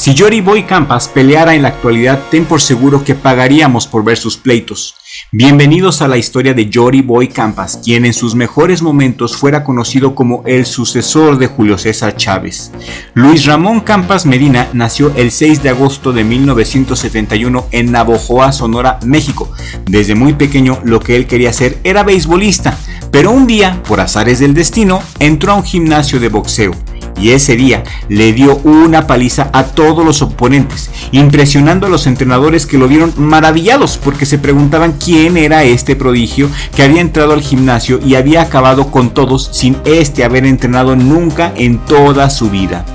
Si Jory Boy Campas peleara en la actualidad, ten por seguro que pagaríamos por ver sus pleitos. Bienvenidos a la historia de Jory Boy Campas, quien en sus mejores momentos fuera conocido como el sucesor de Julio César Chávez. Luis Ramón Campas Medina nació el 6 de agosto de 1971 en Navojoa, Sonora, México. Desde muy pequeño lo que él quería hacer era beisbolista, pero un día, por azares del destino, entró a un gimnasio de boxeo. Y ese día le dio una paliza a todos los oponentes, impresionando a los entrenadores que lo vieron maravillados porque se preguntaban quién era este prodigio que había entrado al gimnasio y había acabado con todos sin haber entrenado nunca en toda su vida.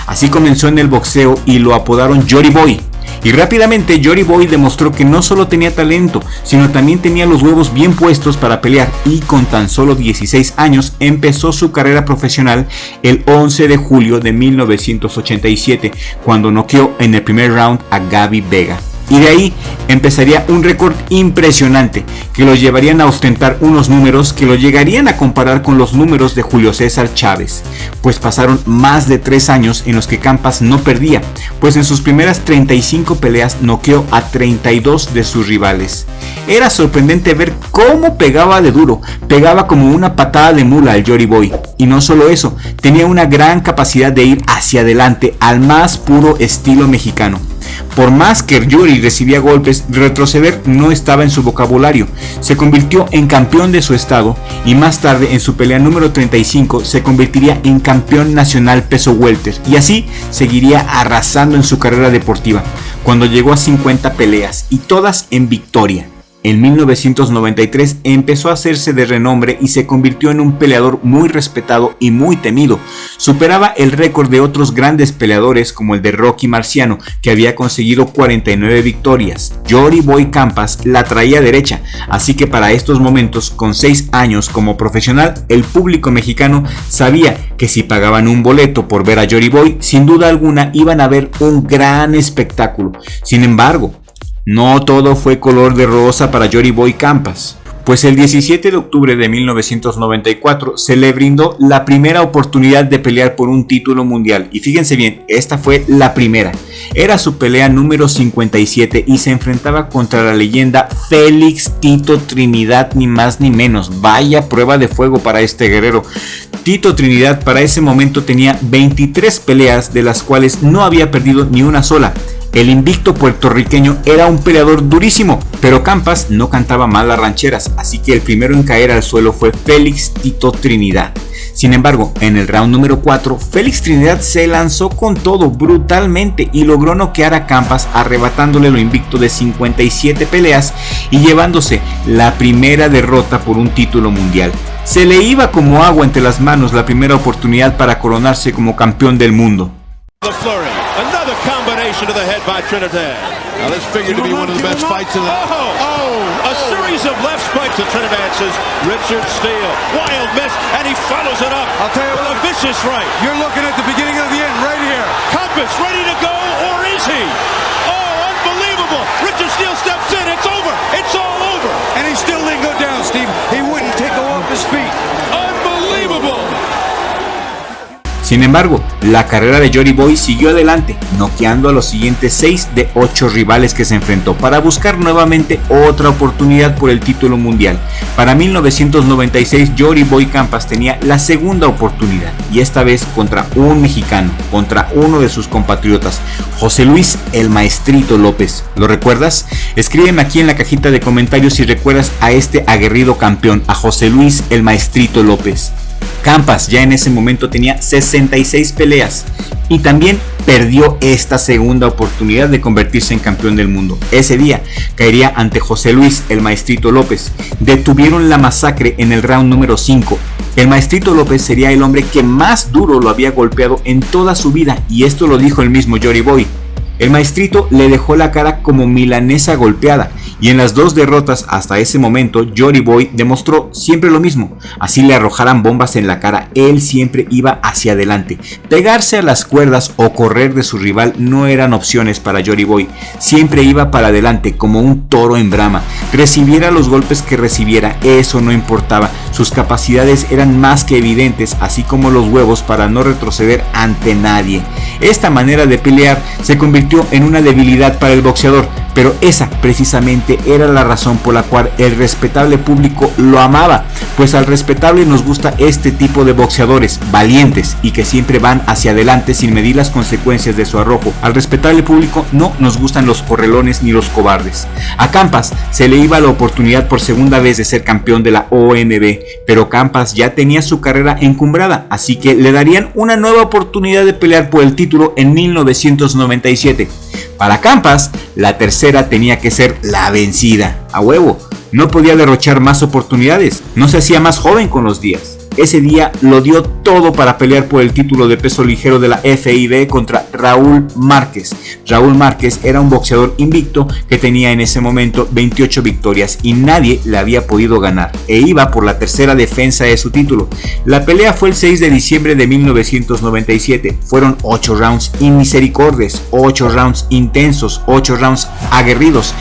Así comenzó en el boxeo y lo apodaron Jory Boy. Y rápidamente Jory Boy demostró que no solo tenía talento, sino también tenía los huevos bien puestos para pelear, y con tan solo 16 años empezó su carrera profesional el 11 de julio de 1987, cuando noqueó en el primer round a Gaby Vega. Y de ahí empezaría un récord impresionante que lo llevarían a ostentar unos números que lo llegarían a comparar con los números de Julio César Chávez, pues pasaron más de 3 años en los que Campas no perdía, pues en sus primeras 35 peleas noqueó a 32 de sus rivales. Era sorprendente ver cómo pegaba de duro, pegaba como una patada de mula al Jory Boy, y no solo eso, tenía una gran capacidad de ir hacia adelante al más puro estilo mexicano. Por más que Jory recibía golpes, retroceder no estaba en su vocabulario. Se convirtió en campeón de su estado y más tarde en su pelea número 35 se convertiría en campeón nacional peso welter, y así seguiría arrasando en su carrera deportiva, cuando llegó a 50 peleas y todas en victoria. En 1993 empezó a hacerse de renombre y se convirtió en un peleador muy respetado y muy temido. Superaba el récord de otros grandes peleadores como el de Rocky Marciano, que había conseguido 49 victorias. Jory Boy Campas la traía derecha, así que para estos momentos, con 6 años como profesional, el público mexicano sabía que si pagaban un boleto por ver a Jory Boy, sin duda alguna iban a ver un gran espectáculo. Sin embargo, no todo fue color de rosa para Jory Boy Campas, pues el 17 de octubre de 1994 se le brindó la primera oportunidad de pelear por un título mundial. Y fíjense bien, esta fue la primera. Era su pelea número 57 y se enfrentaba contra la leyenda Félix Tito Trinidad, ni más ni menos. Vaya prueba de fuego para este guerrero. Tito Trinidad para ese momento tenía 23 peleas, de las cuales no había perdido ni una sola. El invicto puertorriqueño era un peleador durísimo, pero Campas no cantaba mal las rancheras, así que el primero en caer al suelo fue Félix Tito Trinidad. Sin embargo, en el round número 4, Félix Trinidad se lanzó con todo brutalmente y logró noquear a Campas, arrebatándole lo invicto de 57 peleas y llevándose la primera derrota por un título mundial. Se le iba como agua entre las manos la primera oportunidad para coronarse como campeón del mundo. To the head by Trinidad. Now this figured to be one of the best fights in the... A series of left spikes to Trinidad, says Richard Steele. Wild miss, and he follows it up. I'll tell you what, a vicious right. You're looking at the beginning of the end right here. Campas ready to go, or is he? Oh, unbelievable. Richard Steele steps in, it's over. It's all over. And he still didn't go down, Steve. He wouldn't take off his feet. Unbelievable. Sin embargo, la carrera de Jory Boy siguió adelante, noqueando a los siguientes 6 de 8 rivales que se enfrentó para buscar nuevamente otra oportunidad por el título mundial. Para 1996, Jory Boy Campas tenía la segunda oportunidad, y esta vez contra un mexicano, contra uno de sus compatriotas, José Luis el Maestrito López. ¿Lo recuerdas? Escríbeme aquí en la cajita de comentarios si recuerdas a este aguerrido campeón, a José Luis el Maestrito López. Campas ya en ese momento tenía 66 peleas y también perdió esta segunda oportunidad de convertirse en campeón del mundo. Ese día caería ante José Luis el Maestrito López. Detuvieron la masacre en el round número 5. El Maestrito López sería el hombre que más duro lo había golpeado en toda su vida, y esto lo dijo el mismo Jory Boy. El Maestrito le dejó la cara como milanesa golpeada y en las 2 derrotas hasta ese momento, Jory Boy demostró siempre lo mismo. Así le arrojaran bombas en la cara, él siempre iba hacia adelante. Pegarse a las cuerdas o correr de su rival no eran opciones para Jory Boy. Siempre iba para adelante como un toro en brama. Recibiera los golpes que recibiera, eso no importaba. Sus capacidades eran más que evidentes, así como los huevos para no retroceder ante nadie. Esta manera de pelear se convirtió en una debilidad para el boxeador, pero esa precisamente era la razón por la cual el respetable público lo amaba, pues al respetable nos gusta este tipo de boxeadores, valientes y que siempre van hacia adelante sin medir las consecuencias de su arrojo. Al respetable público no nos gustan los correlones ni los cobardes. A Campas se le iba la oportunidad por segunda vez de ser campeón de la OMB, pero Campas ya tenía su carrera encumbrada, así que le darían una nueva oportunidad de pelear por el título en 1997. Para Campas, la tercera tenía que ser la vencida. A huevo, no podía derrochar más oportunidades, no se hacía más joven con los días. Ese día lo dio todo para pelear por el título de peso ligero de la FIB contra Raúl Márquez. Raúl Márquez era un boxeador invicto que tenía en ese momento 28 victorias y nadie le había podido ganar, e iba por la tercera defensa de su título. La pelea fue el 6 de diciembre de 1997, fueron 8 rounds inmisericordes, 8 rounds intensos, 8 rounds aguerridos,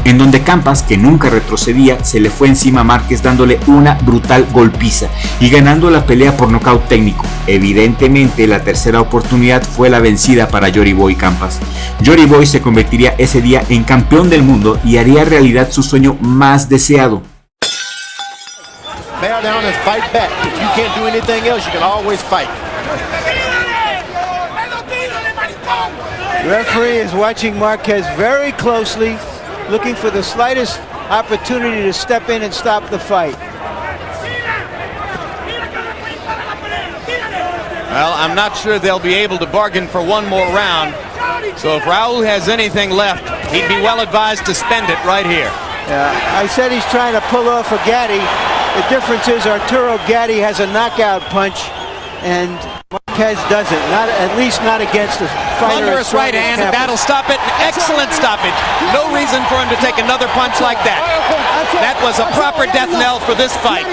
en donde Campas, que nunca retrocedía, se le fue encima a Márquez dándole una brutal golpiza y ganando la pelea por nocaut técnico. Evidentemente la tercera oportunidad fue la vencida para Jory Boy Campas. Jory Boy se convertiría ese día en campeón del mundo y haría realidad su sueño más deseado. Bear down and fight back. If you can't do anything else, you can always fight. The referee is watching Marquez very closely, looking for the slightest opportunity to step in and stop the fight. Well, I'm not sure they'll be able to bargain for one more round. So if Raul has anything left, he'd be well advised to spend it right here. I said he's trying to pull off a Gatti. The difference is Arturo Gatti has a knockout punch and Marquez doesn't, at least not against a fighter. Thunderous right hand, and that'll stop it. Excellent stoppage. No reason for him to take another punch like that. That was a proper death knell for this fight.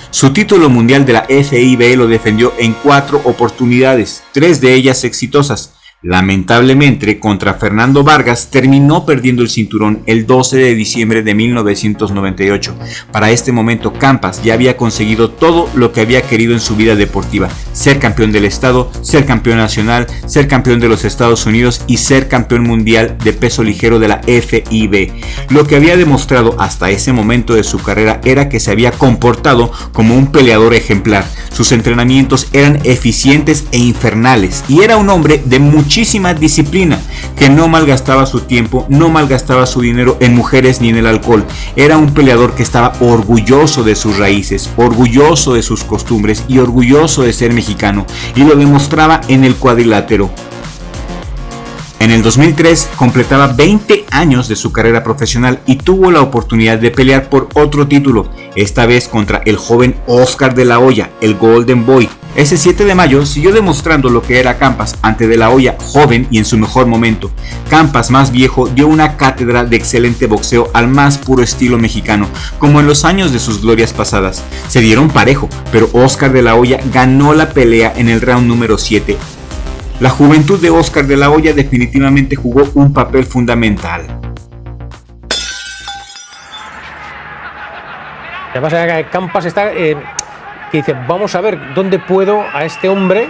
Su título mundial de la FIB lo defendió en 4 oportunidades, 3 de ellas exitosas. Lamentablemente, contra Fernando Vargas terminó perdiendo el cinturón el 12 de diciembre de 1998. Para este momento, Campas ya había conseguido todo lo que había querido en su vida deportiva: ser campeón del estado, ser campeón nacional, ser campeón de los Estados Unidos y ser campeón mundial de peso ligero de la FIB. Lo que había demostrado hasta ese momento de su carrera era que se había comportado como un peleador ejemplar. Sus entrenamientos eran eficientes e infernales y era un hombre de muchísima disciplina, que no malgastaba su tiempo, no malgastaba su dinero en mujeres ni en el alcohol. Era un peleador que estaba orgulloso de sus raíces, orgulloso de sus costumbres y orgulloso de ser mexicano, y lo demostraba en el cuadrilátero. En el 2003 completaba 20 años de su carrera profesional y tuvo la oportunidad de pelear por otro título, esta vez contra el joven Oscar de la Hoya, el Golden Boy. Ese 7 de mayo siguió demostrando lo que era Campas ante De la Hoya, joven y en su mejor momento. Campas, más viejo, dio una cátedra de excelente boxeo al más puro estilo mexicano, como en los años de sus glorias pasadas. Se dieron parejo, pero Oscar de la Hoya ganó la pelea en el round número 7. La juventud de Oscar de la Hoya definitivamente jugó un papel fundamental. Lo que pasa es que Campas está que dice, vamos a ver dónde puedo a este hombre.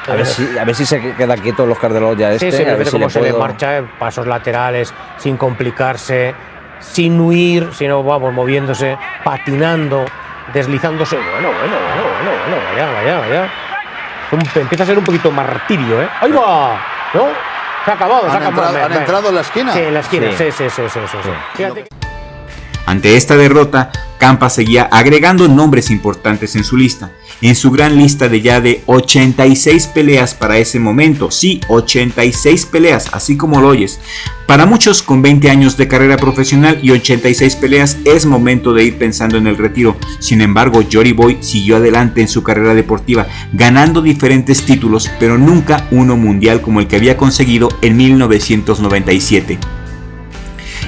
A ver si se queda quieto el Oscar de la Hoya Sí, a ver si cómo le se le marcha, pasos laterales, sin complicarse, sin huir, sino vamos moviéndose, patinando, deslizándose. Bueno, vaya. Empieza a ser un poquito martirio, ¿eh? ¡Ahí va! ¿No? Se ha acabado, ¿Han entrado en la esquina? Sí, en la esquina, sí. Fíjate. Ante esta derrota, Campas seguía agregando nombres importantes en su lista. En su gran lista de ya de 86 peleas para ese momento. Sí, 86 peleas, así como lo oyes. Para muchos con 20 años de carrera profesional y 86 peleas es momento de ir pensando en el retiro. Sin embargo, Jory Boy siguió adelante en su carrera deportiva, ganando diferentes títulos, pero nunca uno mundial como el que había conseguido en 1997.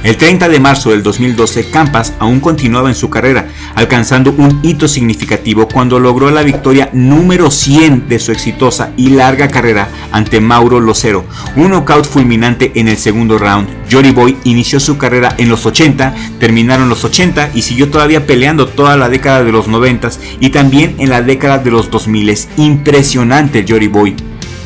El 30 de marzo del 2012, Campas aún continuaba en su carrera, alcanzando un hito significativo cuando logró la victoria número 100 de su exitosa y larga carrera ante Mauro Locero, un knockout fulminante en el segundo round. Jory Boy inició su carrera en los 80, terminaron los 80 y siguió todavía peleando toda la década de los 90 y también en la década de los 2000. Impresionante Jory Boy.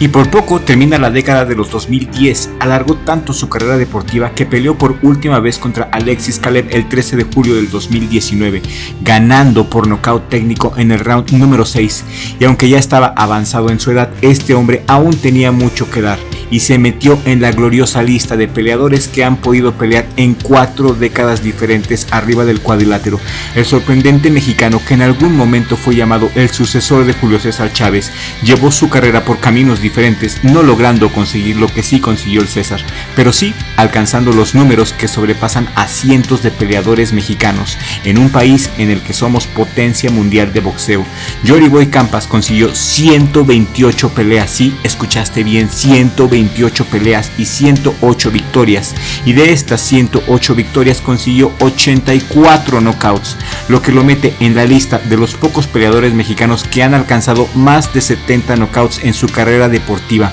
Y por poco termina la década de los 2010, alargó tanto su carrera deportiva que peleó por última vez contra Alexis Caleb el 13 de julio del 2019, ganando por nocaut técnico en el round número 6, y aunque ya estaba avanzado en su edad, este hombre aún tenía mucho que dar, y se metió en la gloriosa lista de peleadores que han podido pelear en 4 décadas diferentes arriba del cuadrilátero. El sorprendente mexicano, que en algún momento fue llamado el sucesor de Julio César Chávez, llevó su carrera por caminos diferentes, no logrando conseguir lo que sí consiguió el César, pero sí alcanzando los números que sobrepasan a cientos de peleadores mexicanos, en un país en el que somos potencia mundial de boxeo. Jory Boy Campas consiguió 128 peleas, sí, escuchaste bien, 128 peleas y 108 victorias, y de estas 108 victorias consiguió 84 knockouts, lo que lo mete en la lista de los pocos peleadores mexicanos que han alcanzado más de 70 knockouts en su carrera deportiva.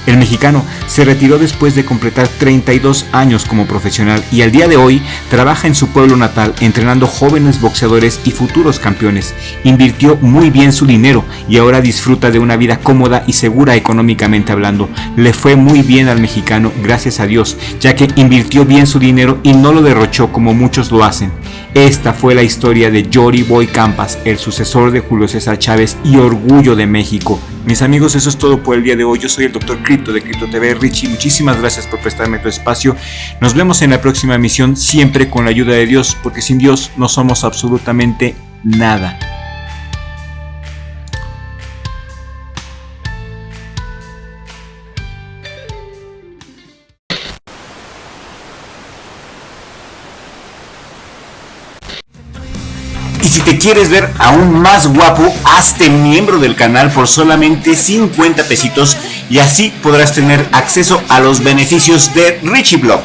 El mexicano se retiró después de completar 32 años como profesional y al día de hoy trabaja en su pueblo natal entrenando jóvenes boxeadores y futuros campeones. Invirtió muy bien su dinero y ahora disfruta de una vida cómoda y segura económicamente hablando. Le fue muy bien al mexicano, gracias a Dios, ya que invirtió bien su dinero y no lo derrochó como muchos lo hacen. Esta fue la historia de Jory Boy Campas, el sucesor de Julio César Chávez y orgullo de México. Mis amigos, eso es todo por el día de hoy. Yo soy el Dr. Crypto de Crypto TV. Richie, muchísimas gracias por prestarme tu espacio. Nos vemos en la próxima emisión, siempre con la ayuda de Dios, porque sin Dios no somos absolutamente nada. Y si te quieres ver aún más guapo, hazte miembro del canal por solamente 50 pesitos y así podrás tener acceso a los beneficios de Richie Blog.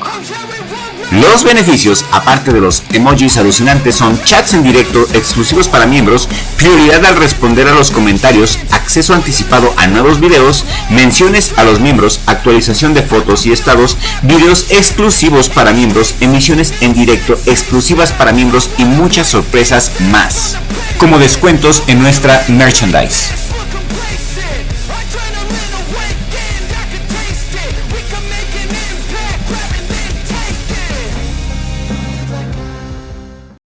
Los beneficios, aparte de los emojis alucinantes, son chats en directo exclusivos para miembros, prioridad al responder a los comentarios, acceso anticipado a nuevos videos, menciones a los miembros, actualización de fotos y estados, videos exclusivos para miembros, emisiones en directo exclusivas para miembros y muchas sorpresas más, como descuentos en nuestra merchandise.